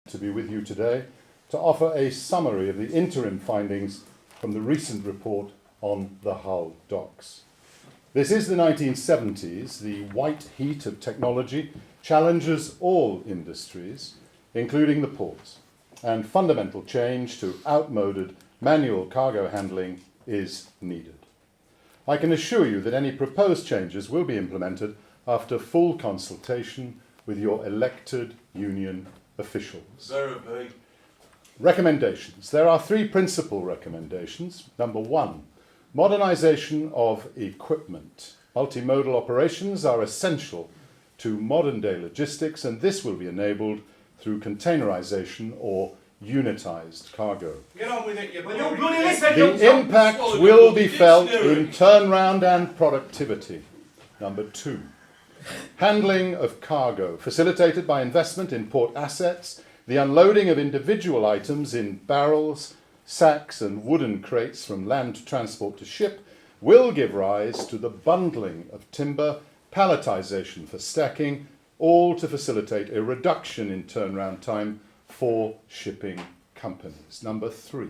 to be with you today to offer a summary of the interim findings from the recent report on the Hull docks. This is the 1970s. The white heat of technology challenges all industries, including the ports, and fundamental change to outmoded manual cargo handling is needed. I can assure you that any proposed changes will be implemented after full consultation with your elected union officials. Very. Recommendations. There are three principal recommendations. Number one, modernisation of equipment. Multimodal operations are essential to modern-day logistics, and this will be enabled through containerisation or unitised cargo. Get on with it, you bloody listen, The impact will be felt in turnaround and productivity. Number two, handling of cargo, facilitated by investment in port assets, the unloading of individual items in barrels, sacks and wooden crates from land transport to ship, will give rise to the bundling of timber, palletisation for stacking, all to facilitate a reduction in turnaround time for shipping companies. Number three,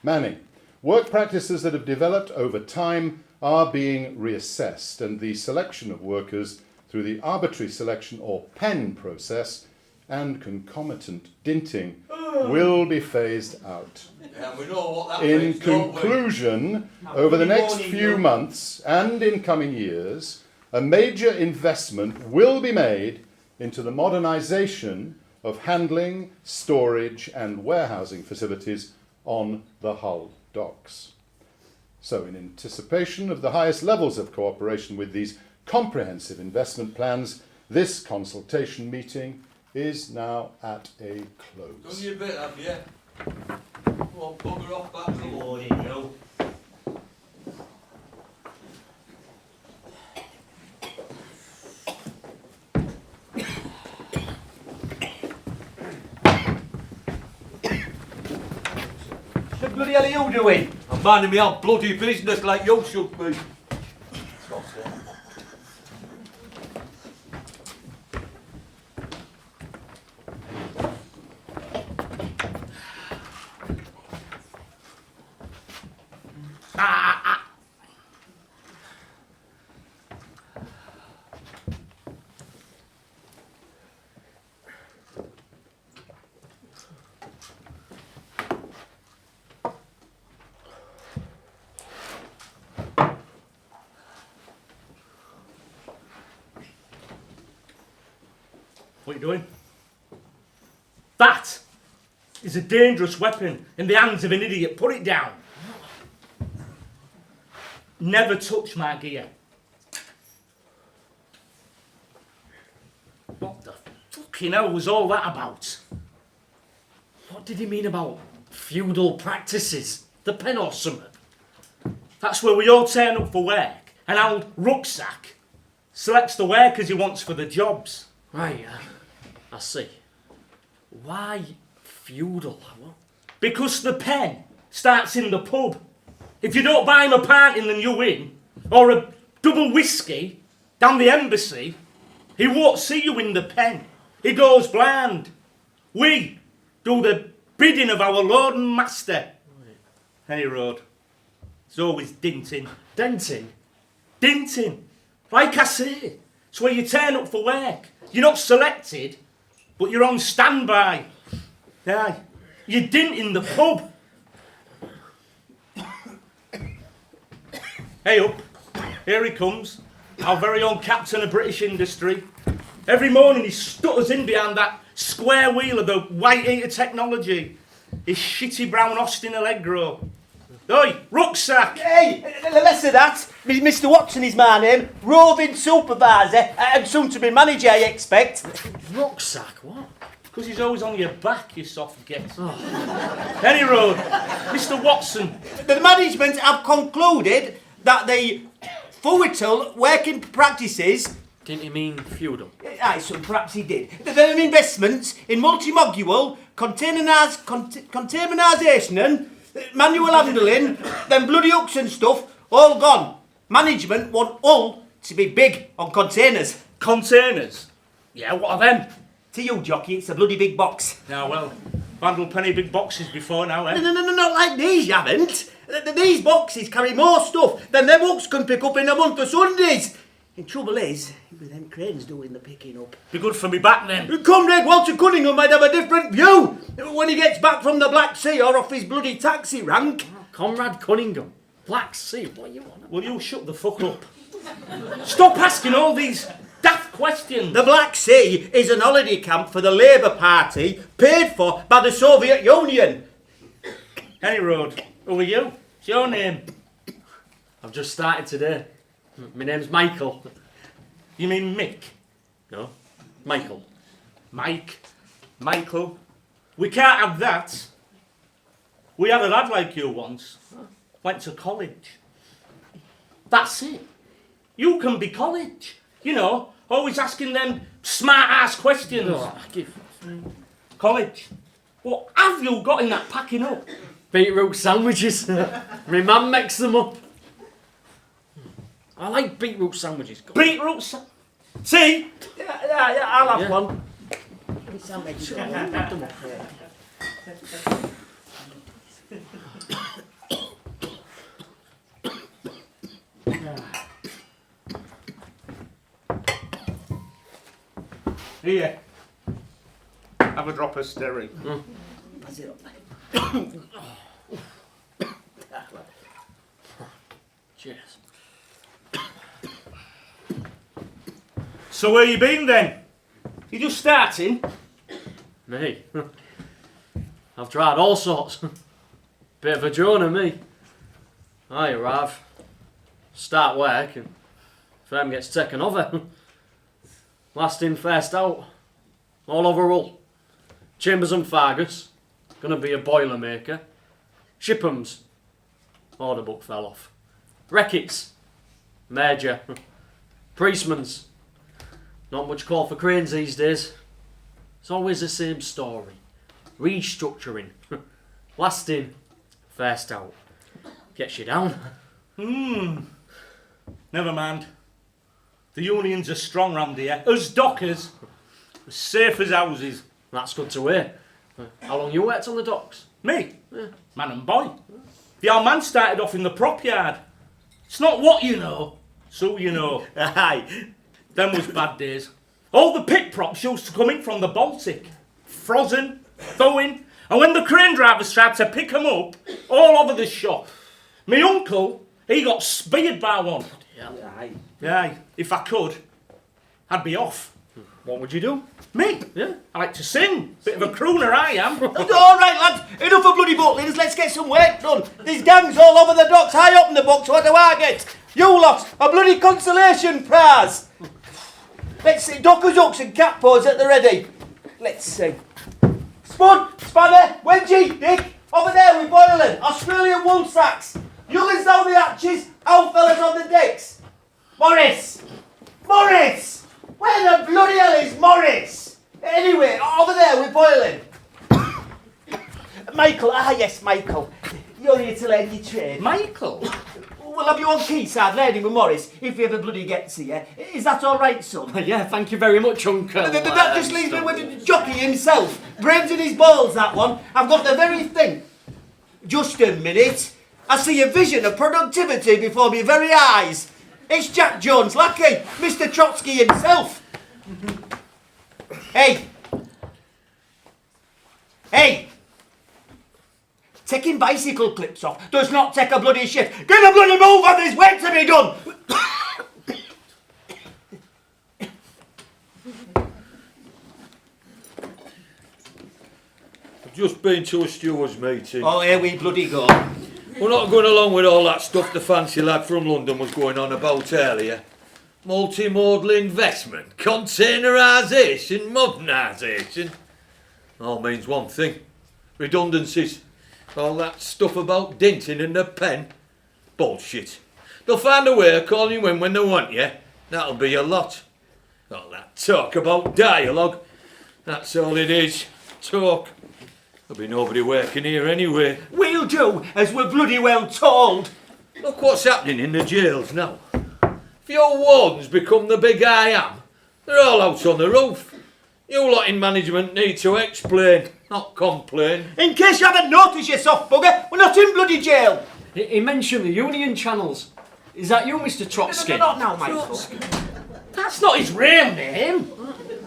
manning. Work practices that have developed over time are being reassessed, and the selection of workers through the arbitrary selection or PEN process and concomitant dinting will be phased out. Yeah, we know what that In means, don't we? conclusion, over the next few months and in coming years, a major investment will be made into the modernisation of handling, storage and warehousing facilities on the Hull docks. So, in anticipation of the highest levels of cooperation with these comprehensive investment plans, this consultation meeting is now at a Done close. your bit, have you? Well, bugger off back to Morning, Bill. What the bloody hell are you doing? I'm minding me own bloody business like you should be. What are you doing? That is a dangerous weapon in the hands of an idiot. Put it down. Never touch my gear. What the fucking hell was all that about? What did he mean about feudal practices? The pen or something? That's where we all turn up for work, and old Rucksack selects the workers he wants for the jobs. Right, I see. Why feudal? What? Because the pen starts in the pub. If you don't buy him a pint in, then you win, or a double whiskey down the embassy, he won't see you in the pen. He goes blind. We do the bidding of our Lord and Master. Hey, Road. It's always dinting. Denting? Dinting. Like I say, it's where you turn up for work. You're not selected, but you're on standby. Aye. You dint in the pub. Hey up, here he comes, our very own captain of British industry. Every morning he stutters in behind that square wheel of the white heater technology. His shitty brown Austin Allegro. Oi, Rucksack! Hey, less of that. Mr. Watson is my name, roving supervisor and soon to be manager, I expect. Rucksack, what? Because he's always on your back, you soft git. Any road, Mr. Watson. The management have concluded that the Fuital working practices... Didn't he mean feudal? Aye, so perhaps he did. The investments in multimodule, containerisation and manual handling, them bloody hooks and stuff, all gone. Management want all to be big on containers. Containers? Yeah, what are them? To you, jockey, it's a bloody big box. Now, well, handled plenty big boxes before now, eh? No, not like these, you haven't. These boxes carry more stuff than them hooks can pick up in a month of Sundays. The trouble is, with them cranes doing the picking up. Be good for me back then. Comrade Walter Cunningham might have a different view when he gets back from the Black Sea or off his bloody taxi rank. Comrade Cunningham. Black Sea, what are you on? Will you shut the fuck up? Stop asking all these daft questions. The Black Sea is an holiday camp for the Labour Party, paid for by the Soviet Union. Any road. Who are you? What's your name? I've just started today. My name's Michael. You mean Mick? No, Michael. Michael. We can't have that. We had a lad like you once. Went to college. That's it. You can be college. You know, always asking them smart-ass questions. College. What have you got in that packing up? Beetroot sandwiches. My mum makes them up. I like beetroot sandwiches. Beetroot See? Yeah, I'll have Yeah. one. Here. Have a drop of sterry. Pass it up. Cheers. So where you been then? You just starting? Me? I've tried all sorts. Bit of a journey, me. I arrive, start work, and firm gets taken over. Last in, first out. All over Hull. Chambers and Fargus. Gonna be a boiler maker. Shipham's. Order book fell off. Reckitt's. Major. Priestman's. Not much call for cranes these days. It's always the same story. Restructuring. Last in, first out. Gets you down. Never mind. The unions are strong round here. Us dockers, as safe as houses. That's good to hear. How long you worked on the docks? Me? Man and boy. The old man started off in the prop yard. It's not what you know, it's who you know. Aye. Them was bad days. All the pit props used to come in from the Baltic. Frozen, thawing, and when the crane drivers tried to pick 'em up, all over the shop. Me uncle, he got speared by one. Aye. Aye, if I could, I'd be off. What would you do? Me? Yeah. I like to sing. Bit of a crooner I am. All right, lads, enough of bloody boat leaders, let's get some work done. There's gangs all over the docks, high up in the box, what do I get? You lot, a bloody consolation prize. Let's see, dockers, hooks and cat paws at the ready. Let's see. Spud, Spanner, Wedgie, Dick, over there we're boiling. Australian wool sacks. Youngins down the hatches, old fellas on the decks. Morris! Morris! Where the bloody hell is Morris? Anyway, over there we're boiling. Michael, yes, Michael. You're here to learn your trade. Michael? We'll have you on quayside learning with Morris if he ever bloody gets here. Is that all right, son? Yeah, thank you very much, Uncle. That just leaves me with the jockey himself. Brains in his balls, that one. I've got the very thing. Just a minute. I see a vision of productivity before my very eyes. It's Jack Jones, lackey, Mr. Trotsky himself. Hey. Hey. Taking bicycle clips off does not take a bloody shit. Get a bloody move on, there's work to be done. I've just been to a stewards meeting. Oh, here we bloody go. We're not going along with all that stuff the fancy lad from London was going on about earlier. Multimodal investment, containerisation, modernisation. All means one thing. Redundancies. All that stuff about denting and the pen. Bullshit. They'll find a way of calling you in when they want you. That'll be a lot. All that talk about dialogue. That's all it is. Talk. There'll be nobody working here anyway. We'll do as we're bloody well told. Look what's happening in the jails now. If your wardens become the big I am, they're all out on the roof. You lot in management need to explain, not complain. In case you haven't noticed, you soft bugger, we're not in bloody jail. He mentioned the union channels. Is that you, Mr. Trotsky? Not now, Michael. That's not his real name.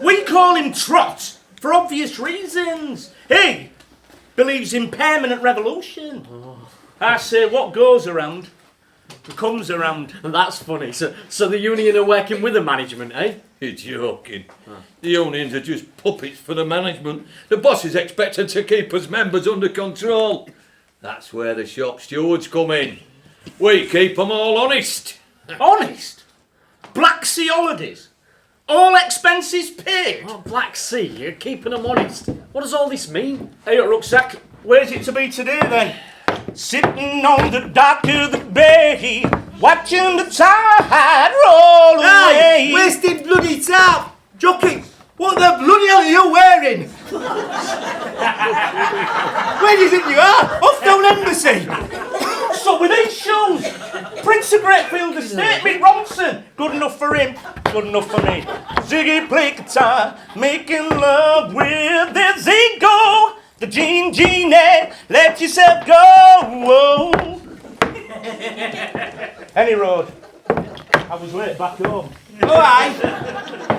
We call him Trot for obvious reasons. He believes in permanent revolution. I say what goes around comes around. That's funny. So the union are working with the management, eh? You're joking. The unions are just puppets for the management. The boss is expected to keep us members under control. That's where the shop stewards come in. We keep them all honest. Honest? Black Sea holidays. All expenses paid. Oh, Black Sea, you're keeping them honest. What does all this mean? Hey, rucksack, where's it to be today then? Sitting on the dock of the bay, watching the tide roll away. Hey, wasted bloody time. Jockey, what the bloody hell are you wearing? Where do you think you are? Off down Embassy. So with these shoes, Prince of Greatfield Estate, Mick Ronson. Good enough for him, good enough for me. Ziggy play guitar, making love with his ego. The Genie, let yourself go. Whoa. Any road. I was late back home. Oh, aye.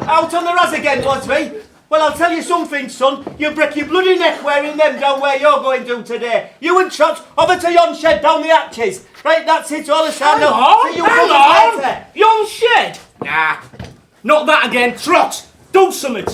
Out on the raz again, was we? Well, I'll tell you something, son. You'll break your bloody neck wearing them down where you're going to today. You and Trot over to yon shed down the hatches. Right, that's it, all the time. Hang on. Young shed? Nah. Not that again, Trot. Do something.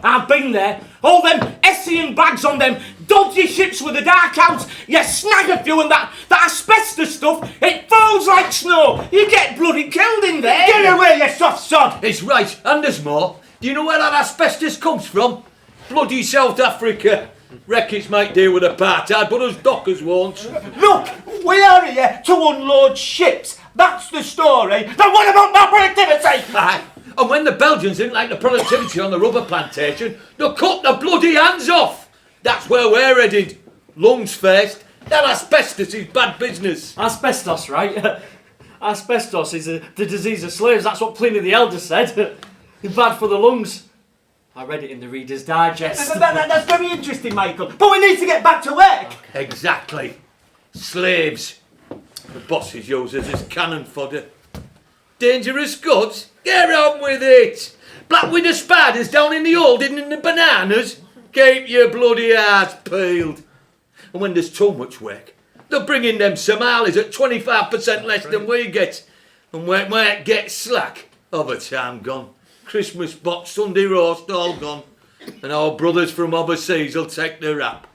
I've been there. All them Essian bags on them dodgy ships with the dark out. You snag a few and that asbestos stuff, it falls like snow. You get bloody killed in there. Get away, you soft sod. It's right, and there's more. Do you know where that asbestos comes from? Bloody South Africa. Wreckage might deal with apartheid, but us dockers won't. Look, we are here to unload ships. That's the story. Then what about my productivity? Aye. And when the Belgians didn't like the productivity on the rubber plantation, they cut the bloody hands off. That's where we're headed. Lungs first. That asbestos is bad business. Asbestos, right? Asbestos is the disease of slaves. That's what Pliny the Elder said. It's bad for the lungs. I read it in the Reader's Digest. That's very interesting, Michael. But we need to get back to work. Exactly. Slaves. The bosses use us as cannon fodder. Dangerous goods? Get on with it. Black widow spiders down in the hold hidden in the bananas? Keep your bloody eyes peeled. And when there's too much work, they'll bring in them Somalis at 25% less than we get. And when work gets slack, overtime gone. Christmas box, Sunday roast, all gone. And our brothers from overseas will take the rap.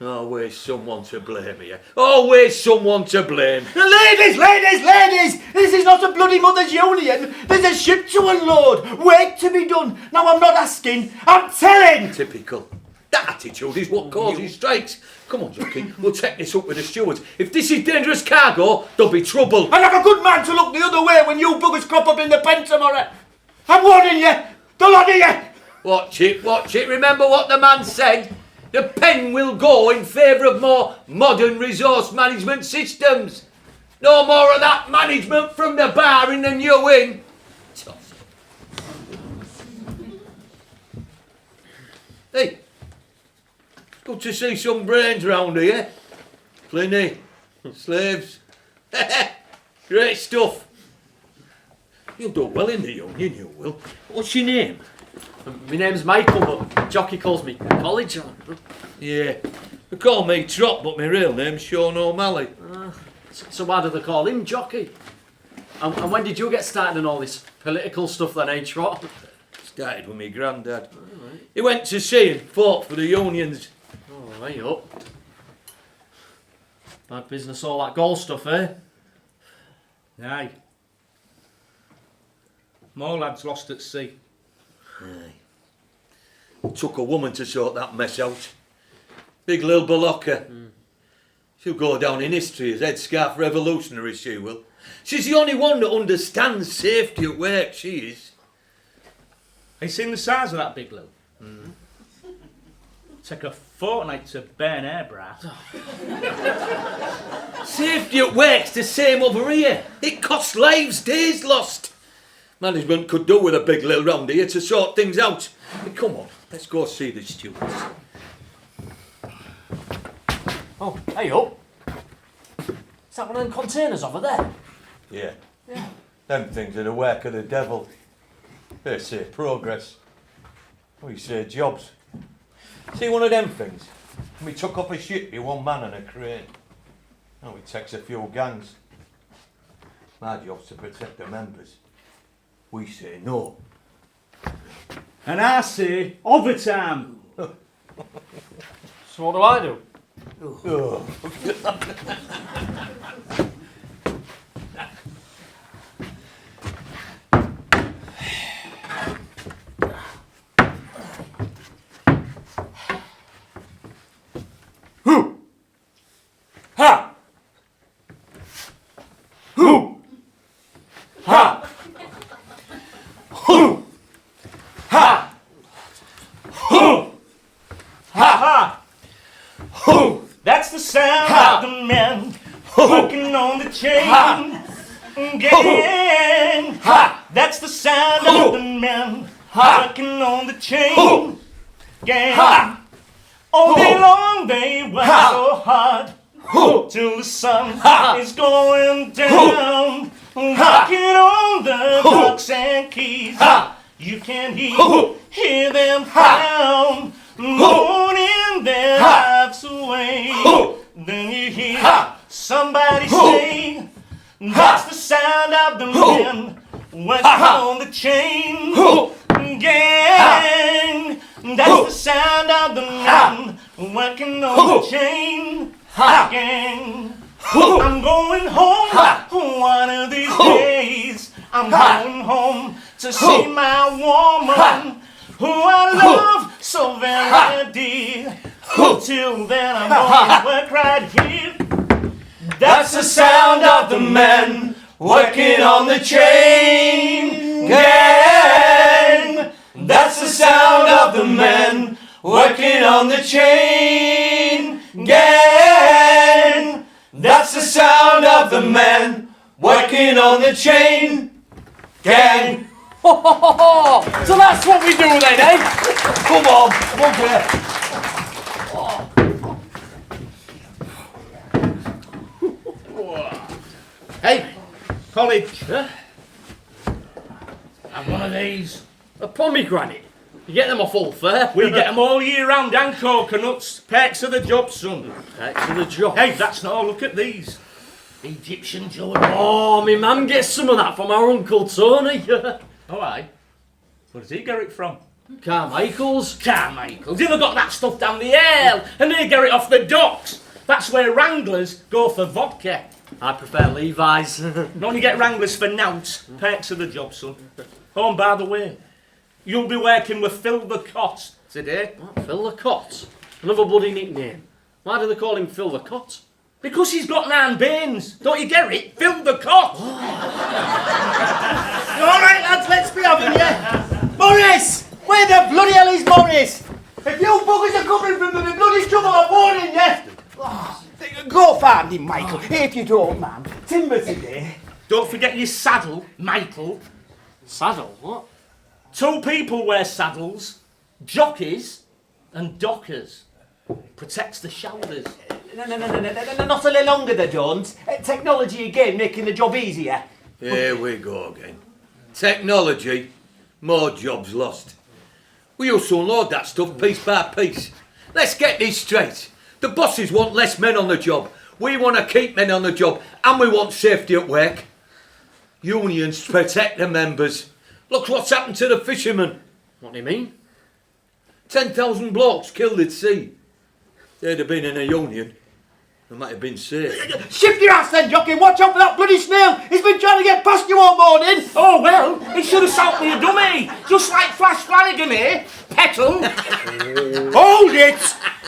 Always someone to blame here. Always someone to blame. Ladies! This is not a bloody mother's union. There's a ship to unload. Work to be done. Now I'm not asking, I'm telling. Typical. That attitude is what causes strikes. Come on, Jockey, we'll take this up with the stewards. If this is dangerous cargo, there'll be trouble. And I'm a good man to look the other way when you buggers crop up in the pen tomorrow. I'm warning you. The lot of you. Watch it. Remember what the man said. The pen will go in favour of more modern resource management systems. No more of that management from the bar in the new inn. Hey, good to see some brains round here. Pliny, slaves. Great stuff. You'll do well in the union, you will. What's your name? My name's Michael, but Jockey calls me College. Yeah, they call me Trot, but my real name's Sean O'Malley. So why do they call him Jockey? And when did you get started on all this political stuff then, eh, Trot? Started with my granddad. Right. He went to sea and fought for the unions. Oh, way up. Bad business, all that gold stuff, eh? Aye. More lads lost at sea. Aye. It took a woman to sort that mess out. Big Lil Bolocka. She'll go down in history as headscarf revolutionary, she will. She's the only one that understands safety at work, she is. Have you seen the size of that big Lou? Take a fortnight to burn air brass. Safety at work's the same over here. It costs lives, days lost. Management could do with a big Lil round here to sort things out. Come on, let's go see the stewards. Oh, hey up. Is that one of them containers over there? Yeah. Them things are the work of the devil. They say progress. We say jobs. See one of them things? We took off a ship with one man and a crane. Now it takes a few gangs. My job's to protect the members. We say no. And I say overtime. So what do I do? Oh. Ha! Who? Ha! Who? Ha! Who? Ha! Who? That's the sound of the men working on the chain gang. That's the sound of the men working on the chain gang. All day long they work so hard till the sun is going down. Working on the docks and quays, you can hear them frown, moaning their lives away. Then you hear somebody say, that's the sound of the men working on the chain gang. That's the sound of the men working on the chain gang. I'm going home one of these days. I'm going home to see my woman who I love so very dear. Till then I'm going to work right here. That's the sound of the men working on the chain gang. That's the sound of the men working on the chain gang. That's the sound of the men working on the chain gang. So that's what we do then, eh? Come on here. Hey, college. Huh? Have one of these. A pomegranate. You get them off all fair. We get them all year round and coconuts. Perks of the job, son. Perks of the job. Hey, that's not all. Look at these. Egyptian jewellery. Oh, my mum gets some of that from our Uncle Tony. Oh, aye. Where does he get it from? Carmichael's. Carmichael's. You ever got that stuff down the aisle? And they get it off the docks. That's where Wranglers go for vodka. I prefer Levi's. And only get Wranglers for nouts. Perks of the job, son. Oh, and by the way, you'll be working with Phil the Cot today. What, Phil the Cot? Another bloody nickname. Why do they call him Phil the Cot? Because he's got 9 banes. Don't you get it? Phil the Cot. All right, lads, let's be having you. Morris! Where the bloody hell is Morris? If you buggers are coming from the bloody trouble, I'm warning you. Oh, go find him, Michael, if you don't, man. Timber today. Don't forget your saddle, Michael. Saddle? What? 2 people wear saddles. Jockeys and dockers. Protects the shoulders. No, not a little longer, they don't. Technology again, making the job easier. Here we go again. Technology, more jobs lost. We also unload that stuff piece by piece. Let's get this straight. The bosses want less men on the job. We want to keep men on the job, and we want safety at work. Unions protect the members. Look what's happened to the fishermen. What do you mean? 10,000 blokes killed at sea. They'd have been in a union. They might have been safe. Shift your ass then, Jockey. Watch out for that bloody snail. He's been trying to get past you all morning. Oh, well, he should have sold me a dummy. Just like Flash Flanagan here. Petal. Hold it!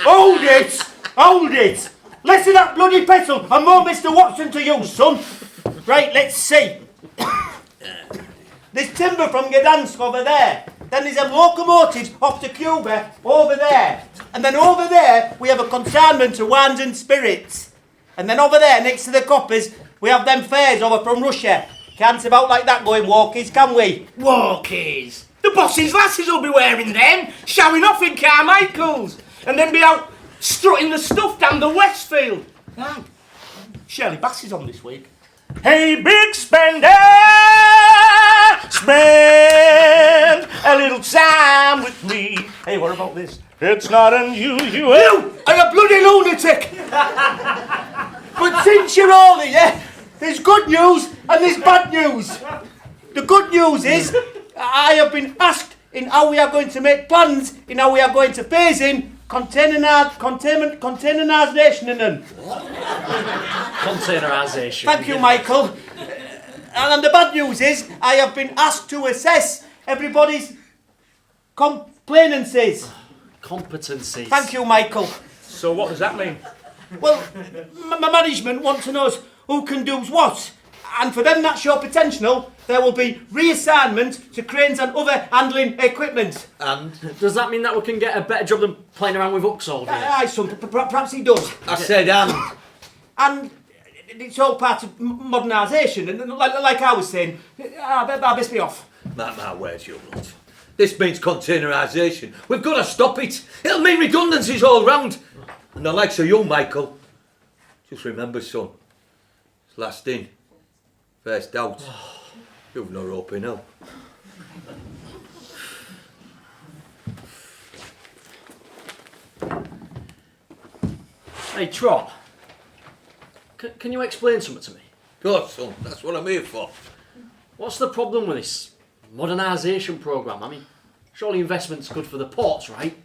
Hold it! Hold it! Less of that bloody petal and more Mr. Watson to you, son. Right, let's see. There's timber from Gdansk over there. Then there's them locomotives off to Cuba over there. And then over there, we have a consignment to wines and spirits. And then over there, next to the coppers, we have them fares over from Russia. Can't about like that going walkies, can we? Walkies. The boss's lasses will be wearing them, showing off in Carmichael's, and then be out strutting the stuff down the Westfield. Aye. Shirley Bass is on this week. Hey, big spender, spend a little time with me. Hey, what about this? It's not unusual. You are a bloody lunatic. But since you're all here, there's good news and there's bad news. The good news is I have been asked in how we are going to make plans, in how we are going to phase in containerisation and then. Containerisation. Thank you, Michael. And the bad news is I have been asked to assess everybody's complainances. Competencies. Thank you, Michael. So what does that mean? Well, my management want to know who can do what. And for them that show potential, there will be reassignment to cranes and other handling equipment. And Does that mean that we can get a better job than playing around with hooks all day? Aye, son, perhaps he does. I said and. And it's all part of modernisation. And like I was saying, I best be off. My words, you lot. This means containerisation. We've got to stop it. It'll mean redundancies all round. And the likes of you, Michael, just remember, son, it's last in, first out. You've no rope in hell. Hey, Trot. Can you explain something to me? Good, son, that's what I'm here for. What's the problem with this modernisation programme? I mean, surely investment's good for the ports, right?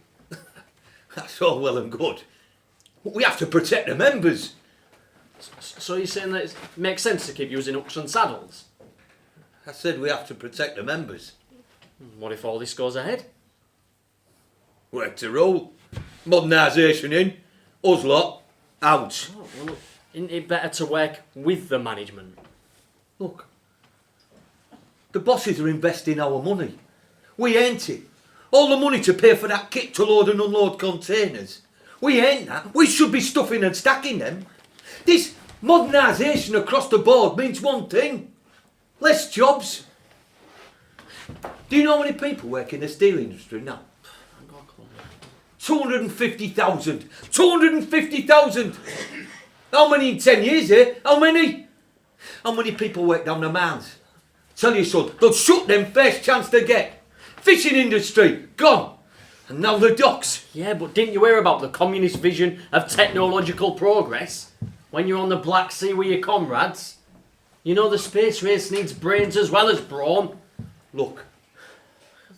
That's all well and good. But we have to protect the members. So you're saying that it makes sense to keep using hooks and saddles? I said we have to protect the members. What if all this goes ahead? Work to roll. Modernisation in, us lot out. Oh, well, look, isn't it better to work with the management? Look, the bosses are investing our money. We ain't it. All the money to pay for that kit to load and unload containers. We ain't that. We should be stuffing and stacking them. This modernisation across the board means one thing. Less jobs. Do you know how many people work in the steel industry now? 250,000. 250,000. How many in 10 years, eh? How many? How many people work down the mines? Tell you, son, they'll shut them first chance they get. Fishing industry, gone. And now the docks. Yeah, but didn't you hear about the communist vision of technological progress? When you're on the Black Sea with your comrades? You know the space race needs brains as well as brawn. Look,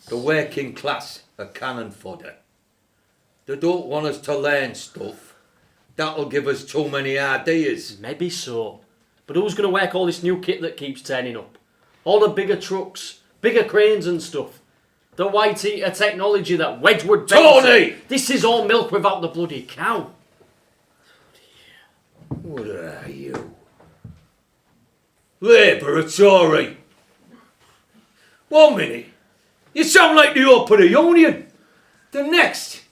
the working class are cannon fodder. They don't want us to learn stuff. That'll give us too many ideas. Maybe so. But who's going to work all this new kit that keeps turning up? All the bigger trucks, bigger cranes and stuff. The white heater technology that Wedgwood... Tony! This is all milk without the bloody cow. What are you? Labour or Tory? 1 minute, you sound like the Upper Union. The next,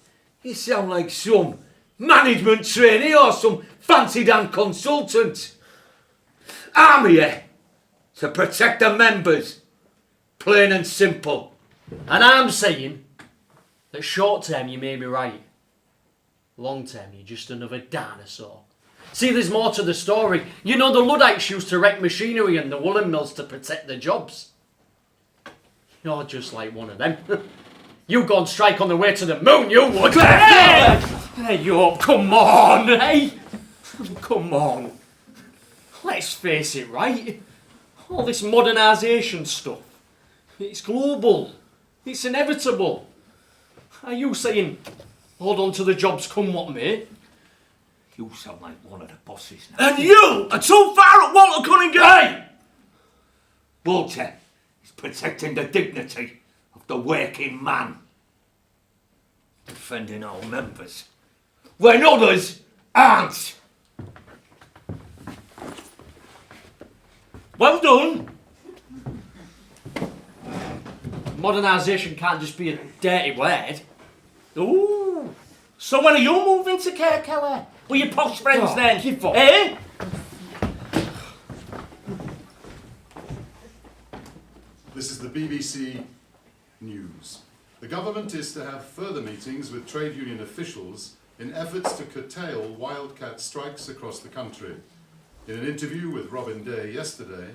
you sound like some management trainee or some fancy-dan consultant. I'm here to protect the members. Plain and simple. And I'm saying that short term you may be right. Long term you're just another dinosaur. See, there's more to the story. You know the Luddites used to wreck machinery and the woolen mills to protect their jobs. You're just like one of them. You go on strike on the way to the moon, you would. Hey, you, come on, hey. Come on. Let's face it, right? All this modernisation stuff, it's global. It's inevitable. Are you saying, hold on to the jobs come what may? You sound like one of the bosses now. And you are too far at Walter Cunningham. Hey! Walter is protecting the dignity of the working man. Defending our members. When others aren't. Well done. Modernisation can't just be a dirty word. Ooh. So when are you moving to Kirkella? With your posh friends Oh, then? give up. Eh? This is the BBC news. The government is to have further meetings with trade union officials in efforts to curtail wildcat strikes across the country. In an interview with Robin Day yesterday,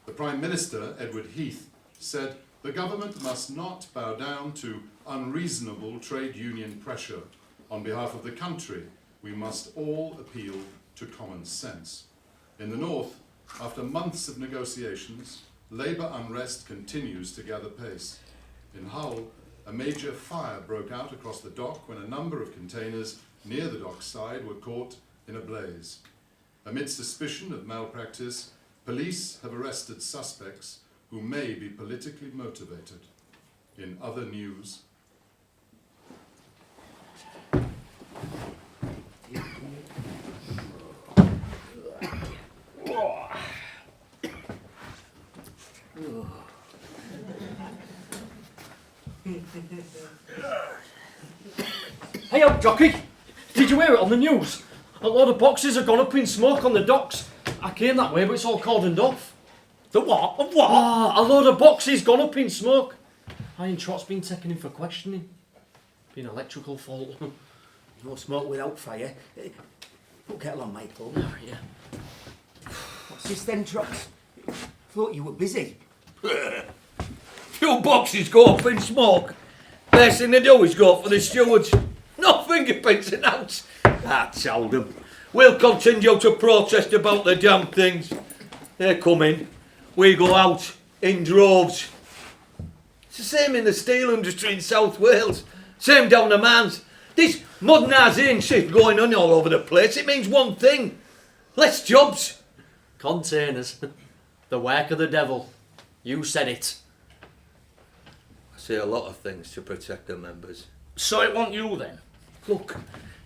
the Prime Minister, Edward Heath, said the government must not bow down to unreasonable trade union pressure. On behalf of the country, we must all appeal to common sense. In the north, after months of negotiations, labour unrest continues to gather pace. In Hull, a major fire broke out across the dock when a number of containers near the dockside were caught in a blaze. Amid suspicion of malpractice, police have arrested suspects who may be politically motivated. In other news, Hey up, jockey! Did you hear it on the news? A load of boxes have gone up in smoke on the docks. I came that way, but it's all cordoned off. The what? Of what? Ah, a load of boxes gone up in smoke. Iron Trot's been taken in for questioning. Been electrical fault. No smoke without fire. Put kettle on, Michael. Oh, yeah. What's this then, Trots? Thought you were busy. Few boxes go up in smoke. Best thing to do is go for the stewards. No fingerprints announced. I told them. We'll continue to protest about the damn things. They come in. We go out in droves. It's the same in the steel industry in South Wales. Same down the Mans. This modernising shit going on all over the place, it means one thing. Less jobs. Containers. The work of the devil. You said it. I say a lot of things to protect the members. So it wasn't you then? Look,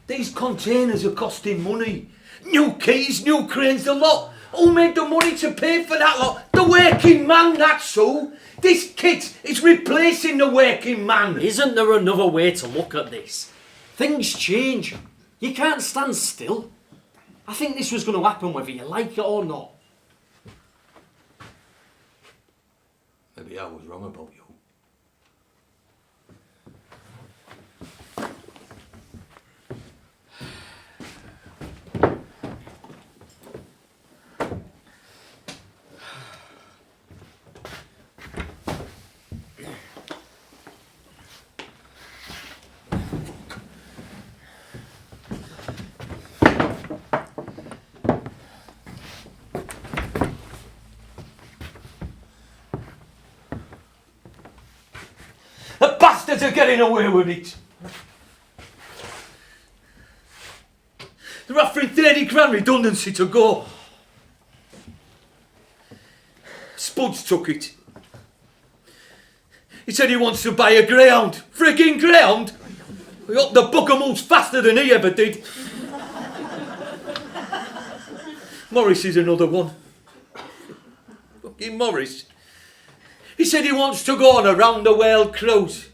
these containers are costing money. New keys, new cranes, the lot. Who made the money to pay for that lot? The working man, that's who. This kit is replacing the working man. Isn't there another way to look at this? Things change. You can't stand still. I think this was going to happen whether you like it or not. Maybe I was wrong about you. The bastards are getting away with it. They're offering 30 grand redundancy to go. Spuds took it. He said he wants to buy a greyhound. Frigging greyhound? I hope the bugger moves faster than he ever did. Morris is another one. Fucking Morris. He said he wants to go on a round the world cruise.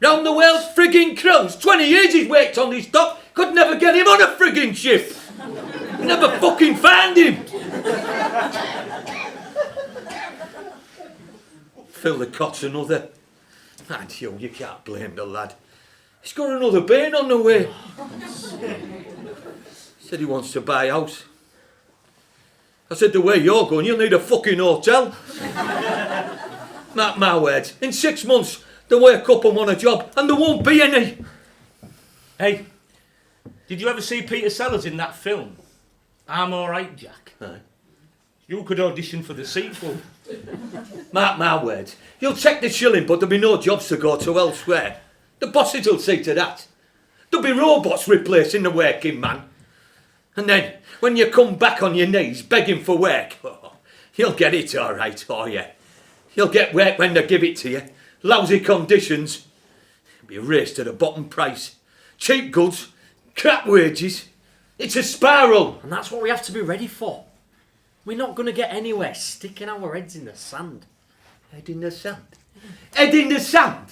Round the world frigging cruise. 20 years he's worked on this dock. Could never get him on a frigging ship. Never fucking found him. Phil the Cott's another. And you can't blame the lad. He's got another bairn on the way. Said he wants to buy a house. I said, the way you're going, you'll need a fucking hotel. Mark my words, in 6 months, they'll wake up and want a job, and there won't be any. Hey, did you ever see Peter Sellers in that film? I'm Alright, Jack. Aye. You could audition for the sequel. Mark my words, you'll check the shilling, but there'll be no jobs to go to elsewhere. The bosses will see to that. There'll be robots replacing the working man. And then, when you come back on your knees begging for work, you'll get it all right, oh yeah. You'll get work when they give it to you. Lousy conditions. It'll be a race to the bottom price. Cheap goods, crap wages. It's a spiral. And that's what we have to be ready for. We're not going to get anywhere sticking our heads in the sand. Head in the sand. Head in the sand.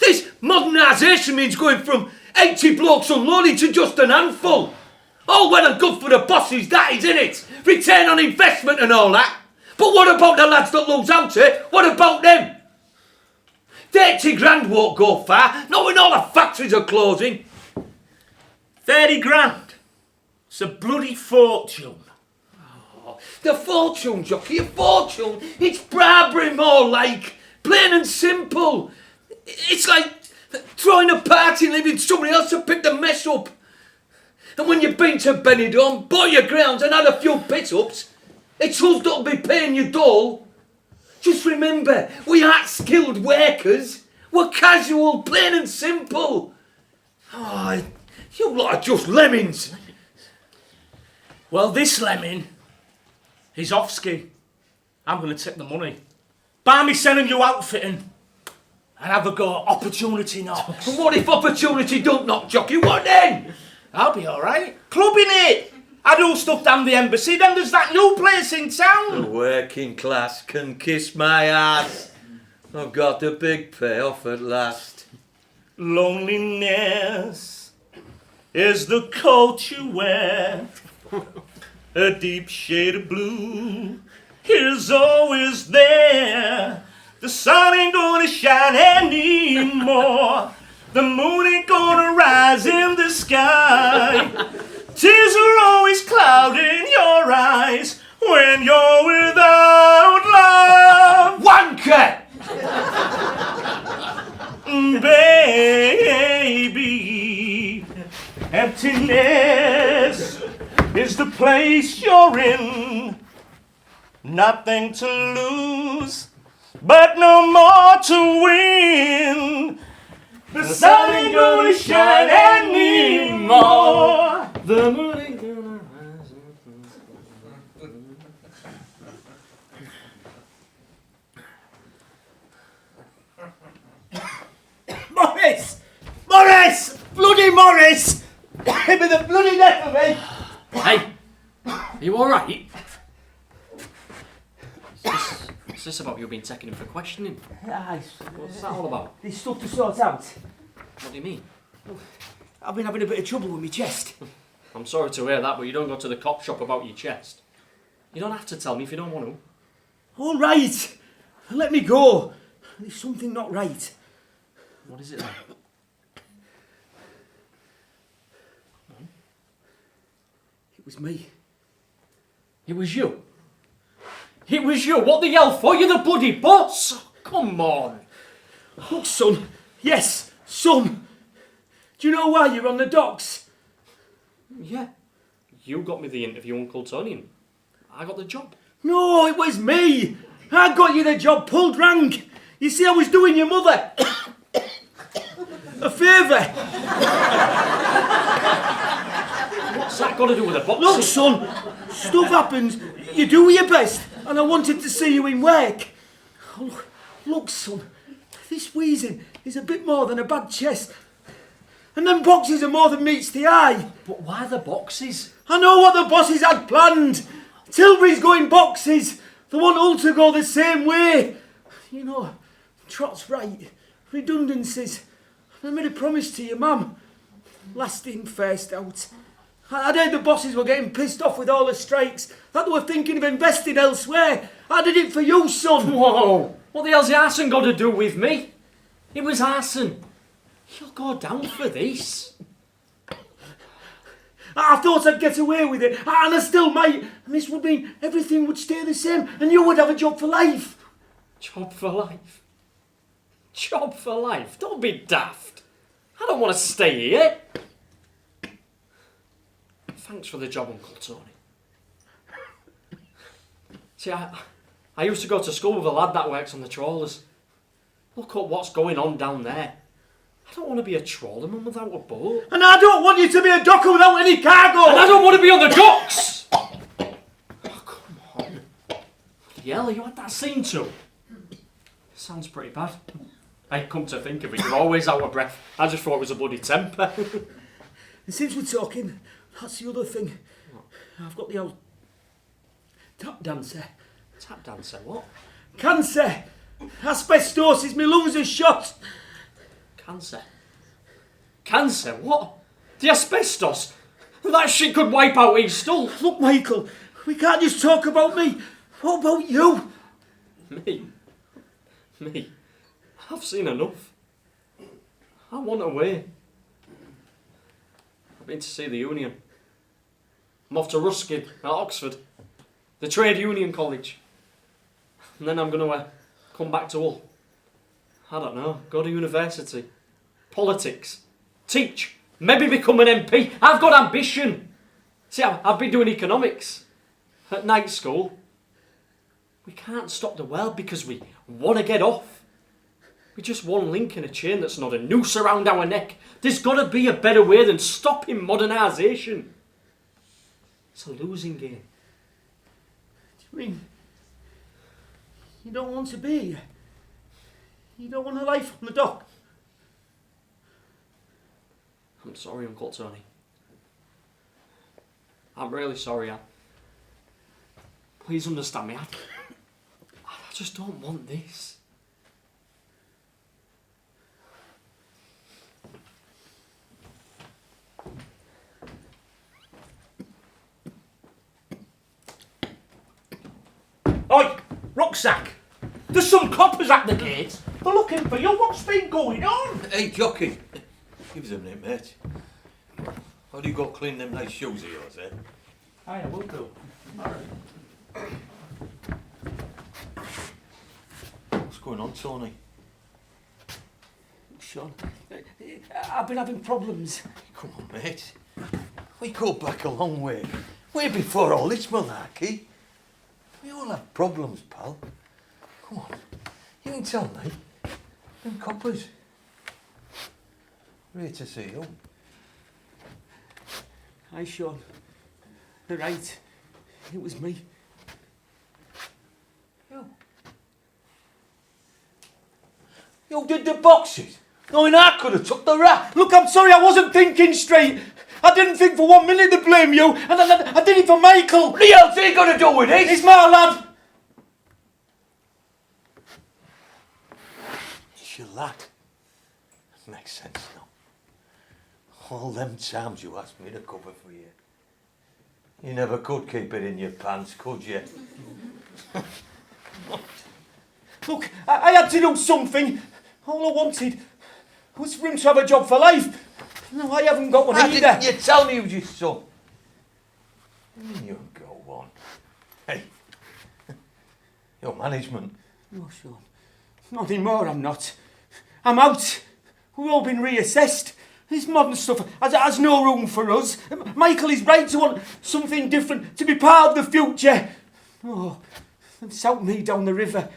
This modernisation means going from 80 blokes unloaded to just an handful. All well and good for the bosses, that is, innit? Return on investment and all that. But what about the lads that lose out, eh? What about them? 30 grand won't go far, not when all the factories are closing. 30 grand. It's a bloody fortune. The fortune, Jockey, a fortune. It's Barbary more like. Plain and simple. It's like throwing a party and leaving somebody else to pick the mess up. And when you've been to Benidorm, bought your grounds and had a few pit-ups, it's us that'll be paying your dole. Just remember, we aren't skilled workers. We're casual, plain and simple. Oh, you lot are just lemmings. Well, this lemming is off ski. I'm going to take the money. Buy me sending you outfitting. And have a go at opportunity knocks. And what if opportunity don't knock, Jockey? What then? I'll be alright. Clubbing it. I do stuff down the embassy. Then there's that new place in The town. working class can kiss my ass. I've got the big payoff at last. Loneliness is the coat you wear. A deep shade of blue is always there. The sun ain't gonna shine anymore. The moon ain't gonna rise in the sky. Tears are always clouding your eyes when you're without love. Wanker! Baby, emptiness is the place you're in. Nothing to lose, but no more to win. The sun ain't gonna shine anymore. The moon ain't gonna rise. Morris! Morris! Bloody Morris! Give me the bloody death of me! Hey, are you alright? Is this about you being taken in for questioning? Aye, What's that all about? there's stuff to sort out. What do you mean? I've been having a bit of trouble with my chest. I'm sorry to hear that, but you don't go to the cop shop about your chest. You don't have to tell me if you don't want to. All right, let me go. There's something not right. What is it then? It was me. It was you. It was you. What the hell for? You're the bloody boss. Oh, come on. Look, son. Yes, son. Do you know why you're on the docks? Yeah. You got me the interview, Uncle Tony, and I got the job. No, it was me. I got you the job pulled rank. You see, I was doing your mother a favour. What's that got to do with the boxing? Look, son, stuff happens. You do your best, and I wanted to see you in work. Oh, look, son, this wheezing is a bit more than a bad chest. And them boxes are more than meets the eye. But why the boxes? I know what the bosses had planned. Tilbury's going boxes. They want all to go the same way. You know, Trot's right. Redundancies. I made a promise to your mum. Last in, first out. I'd heard the bosses were getting pissed off with all the strikes, that they were thinking of investing elsewhere. I did it for you, son. Whoa! What the hell's the arson got to do with me? It was arson. You'll go down for this. I thought I'd get away with it, and I still might. And this would mean everything would stay the same, and you would have a job for life. Job for life. Job for life. Don't be daft. I don't want to stay here. Thanks for the job, Uncle Tony. See, I used to go to school with a lad that works on the trawlers. Look at what's going on down there. I don't want to be a trawlerman without a boat. And I don't want you to be a docker without any cargo. And I don't want to be on the docks! Oh, come on. Yeah, you had that scene too. Sounds pretty bad. Hey, come to think of it, you're always out of breath. I just thought it was a bloody temper. And since we're talking, that's the other thing. I've got the old tap dancer. Tap dancer, what? Cancer. Asbestosis, my lungs are shot. Cancer. Cancer, what? The asbestos? That shit could wipe out his skull. Look, Michael, we can't just talk about me. What about you? Me? Me? I've seen enough. I want away. I've been to see the union. I'm off to Ruskin at Oxford, the trade union college. And then I'm going to come back to Hull. I don't know, go to university, politics, teach, maybe become an MP. I've got ambition. See, I've been doing economics at night school. We can't stop the world because we want to get off. We're just one link in a chain that's not a noose around our neck. There's got to be a better way than stopping modernisation. It's a losing game. Do you mean you don't want to be here? You don't want a life on the dock? I'm sorry, Uncle Tony. I'm really sorry. Please understand me. I just don't want this. Oi, rucksack! There's some coppers at the gate. They're looking for you. What's been going on? Hey, jockey. Give us a minute, mate. How do you go clean them nice shoes of yours, eh? Aye, I will do. What's going on, Tony? Sean, I've been having problems. Come on, mate. We go back a long way. Way before all this malarkey. We all have problems, pal. Come on. You can tell me. Them coppers. Ready to see you. Aye, Sean. You're right. It was me. You did the boxes. Knowing I could have took the rap. Look, I'm sorry, I wasn't thinking straight. I didn't think for 1 minute to blame you, and I did it for Michael. What the hell's he got to do with it? He's my lad. It's your lad. Makes sense now. All them times you asked me to cover for you. You never could keep it in your pants, could you? Look, I had to do something. All I wanted was for him to have a job for life. No, I haven't got one Why either. didn't you tell me who's your son? You go on. Hey, your management. No, Sean. Not anymore, I'm not. I'm out. We've all been reassessed. This modern stuff has no room for us. Michael is right to want something different, to be part of the future. Oh, they've soaked me down the river.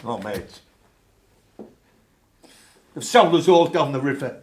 Oh, mate. They've sold us all down the river.